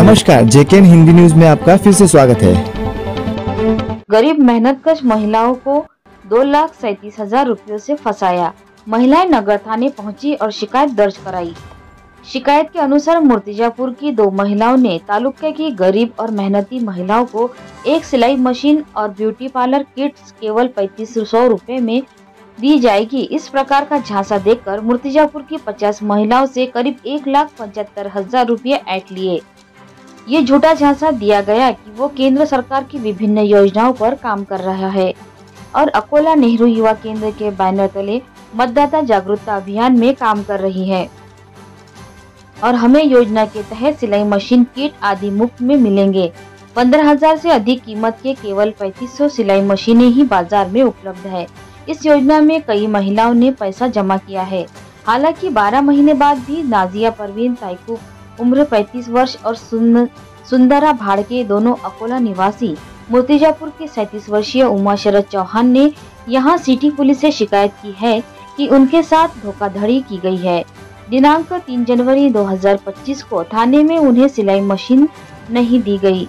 नमस्कार, जेकेएन हिंदी न्यूज में आपका फिर से स्वागत है। गरीब मेहनतकश महिलाओं को 2,37,000 रुपयों से फंसाया। महिलाएं नगर थाने पहुंची और शिकायत दर्ज कराई। शिकायत के अनुसार मूर्तिजापुर की 2 महिलाओं ने तालुके की गरीब और मेहनती महिलाओं को एक सिलाई मशीन और ब्यूटी पार्लर किट्स केवल 3500 रुपए में दी जाएगी, इस प्रकार का झांसा देकर मूर्तिजापुर की 50 महिलाओं से करीब 1,75,000 रुपये ऐंठ लिए। ये झूठा झांसा दिया गया कि वो केंद्र सरकार की विभिन्न योजनाओं पर काम कर रहा है और अकोला नेहरू युवा केंद्र के बैनर तले मतदाता जागरूकता अभियान में काम कर रही है और हमें योजना के तहत सिलाई मशीन किट आदि मुफ्त में मिलेंगे। 15,000 से अधिक कीमत के केवल 3500 सिलाई मशीनें ही बाजार में उपलब्ध है। इस योजना में कई महिलाओं ने पैसा जमा किया है। हालांकि 12 महीने बाद भी नाजिया परवीन ताइकूब उम्र 35 वर्ष और सुंदरा भाड़के दोनों अकोला निवासी मूर्तिजापुर के 37 वर्षीय उमा शरद चौहान ने यहां सिटी पुलिस से शिकायत की है कि उनके साथ धोखाधड़ी की गई है। दिनांक 3 जनवरी 2025 को थाने में उन्हें सिलाई मशीन नहीं दी गई।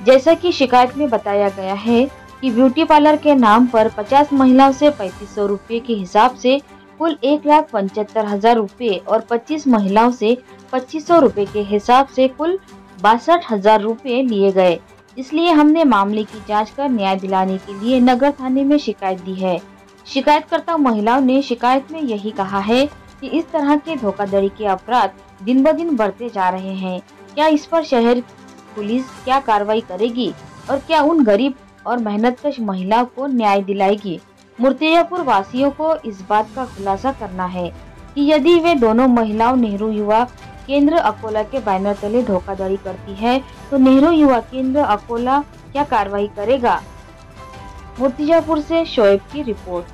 जैसा कि शिकायत में बताया गया है कि ब्यूटी पार्लर के नाम पर 50 महिलाओं से 3500 रुपये के हिसाब से कुल 1,75,000 रुपये और 25 महिलाओं से 2500 रुपये के हिसाब से कुल 62,000 रुपये लिए गए। इसलिए हमने मामले की जांच कर न्याय दिलाने के लिए नगर थाने में शिकायत दी है। शिकायतकर्ता महिलाओं ने शिकायत में यही कहा है कि इस तरह के धोखाधड़ी के अपराध दिन ब दिन बढ़ते जा रहे हैं। क्या इस पर शहर पुलिस क्या कार्रवाई करेगी और क्या उन गरीब और मेहनतकश महिलाओं को न्याय दिलाएगी? मूर्तिजापुर वासियों को इस बात का खुलासा करना है कि यदि वे दोनों महिलाओं नेहरू युवा केंद्र अकोला के बैनर तले धोखाधड़ी करती है तो नेहरू युवा केंद्र अकोला क्या कार्रवाई करेगा? मूर्तिजापुर से शोएब की रिपोर्ट।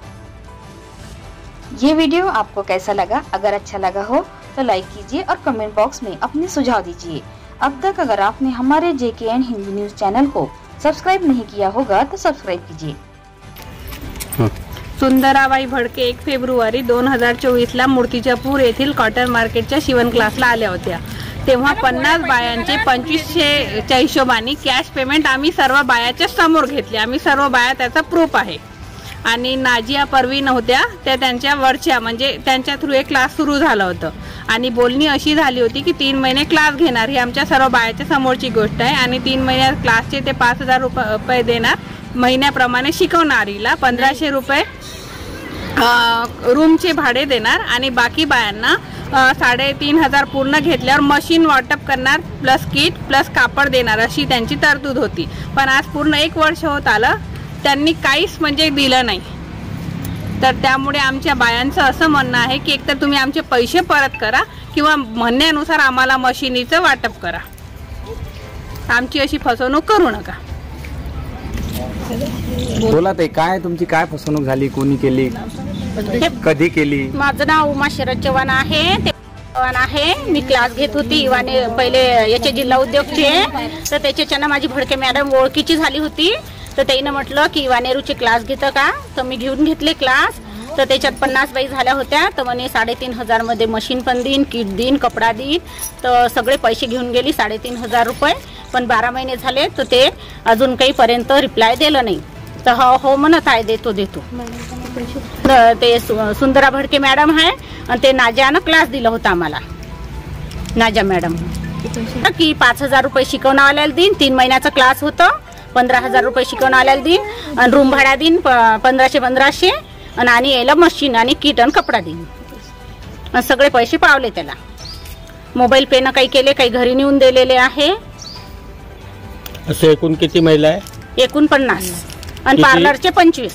ये वीडियो आपको कैसा लगा? अगर अच्छा लगा हो तो लाइक कीजिए और कमेंट बॉक्स में अपने सुझाव दीजिए। अब तक अगर आपने हमारे जेकेएन हिंदी न्यूज चैनल को सब्सक्राइब नहीं किया होगा तो सब्सक्राइब कीजिए। सुंदराबाई भडके 1 फेब्रुवारी 2024 मूर्तिजापूर येथील कॉटन मार्केटच्या शिवण क्लासला आल्या होत्या। तेव्हा 50 बायांचे 2500च्या हिशोबाने कॅश पेमेंट आम्ही सर्व बायाच्या समोर घेतले। आम्ही सर्व बाया त्याचा प्रूफ आहे। आणि नाजिया परवीन होत्या त्या त्यांच्या वरच्या म्हणजे त्यांच्या थ्रू एक क्लास सुरू झाला होता आणि बोलणी अशी झाली होती की 3 महिने क्लास घेणार। ही आमच्या सर्व बायाच्या समोरची गोष्ट आहे आणि 3 महिन्यात क्लासचे ते 5,000 रुपये देणार। महिन्याप्रमाणे शिकवणारीला 1,500 रुपये रूमचे भाडे देणार आणि बाकी बायांना 3,500 पूर्ण घेतल्यावर मशीन वाटप करणार प्लस किट प्लस कापड देणार अशी त्यांची तरतूद होती। पण आज पूर्ण 1 वर्ष होत आलं, त्यांनी काहीच म्हणजे दिलं नाही। तर त्यामुळे आमच्या बायांचं असं म्हणणं आहे की एकतर तुम्ही आमचे पैसे परत करा किंवा म्हणण्यानुसार आम्हाला मशीनीचं वाटप करा। आमची अशी फसवणूक करू नका। बोला ते काय तुमची काय फसवणूक झाली, कोणी केली, कधी केली? माझं नाव उमा शरद चव्हाण आहे। मी क्लास घेत होती इवाने पहिले याचे जिल्हा उद्योगचे, तर त्याच्यानं माझी भडके मॅडम ओळखीची झाली होती। तर त्याने म्हटलं की वानेरूचे क्लास घेतं का? तर मी घेऊन घेतले क्लास। तर त्याच्यात 50 बाई झाल्या होत्या। तर म्हणे 3,500 मध्ये मशीन पण देईन, किट देईन, कपडा देईन। तर सगळे पैसे घेऊन गेली 3,500 रुपये। पण 12 महिने झाले तर ते अजून काही पर्यंत रिप्लाय दिलं नाही। तर हो म्हणत आहे देतो। तर ते सुंदरा भडके मॅडम आहे आणि ते नाजियानं क्लास दिला होता आम्हाला। नाजिया मॅडम की 5,000 रुपये शिकवणाऱ्याला देईन, 3 महिन्याचा क्लास होता। 15,000 रुपये शिकवणाऱ्याला देईन आणि रूम भाडा देईन 1,500 आणि याला मशीन आणि किट आणि कपडा देईन। सगळे पैसे पावले त्याला। मोबाईल पेनं काही केले, काही घरी नेऊन दिलेले आहे। असे एकूण किती महिला आहे? एकूण 50 आणि पार्लरचे 25।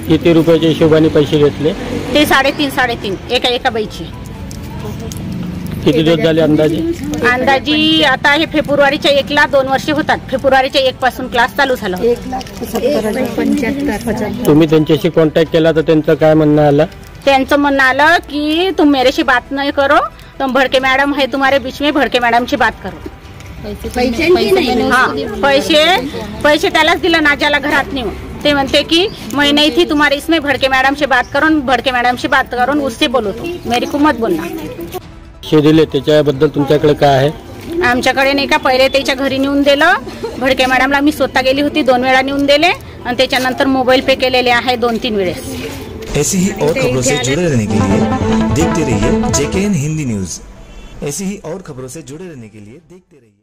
किती रुपयाच्या हिशोबाने पैसे घेतले? ते 3.5 एका बाईची। किती दिवस झाले अंदाजी आता हे फेब्रुवारीच्या 1ला 2 वर्ष होतात। फेब्रुवारीच्या 1 पासून क्लास चालू झाला। 1,75,000। तुम्ही त्यांच्याशी कॉन्टॅक्ट केला तर त्यांचं काय म्हणणं आलं? त्यांचं म्हणणं आलं की तुम मेरे से बात नहीं करो, तुम भड़के मैडम है तुम्हारे बीच में, भड़के मैडम से बात करो। पैसे त्यालाच दिलं नाजियाला घरात नेऊन। ते म्हणते की मैं नहीं थी तुम्हारे इसमें, भड़के मैडम से बात करो, भड़के मैडम से बात करो, उससे बोलो, तो मेरी को मत बोलना। दिले त्याच्याबद्दल तुमच्याकडे काय आहे? आमच्याकडे नाही का पहिले त्याच्या घरी नेऊन दिलं. भडके मॅडमला मी स्वतः गेली होती, 2 वेळा नेऊन दिले आणि त्याच्यानंतर मोबाईल पे केलेले आहे 2-3 वेळेस. ऐसी ही और खबरों से जुड़े रहने के लिए देखते रहिए JKN हिंदी न्यूज. ऐसी ही और खबरों से जुड़े रहने के लिए देखते रहिए.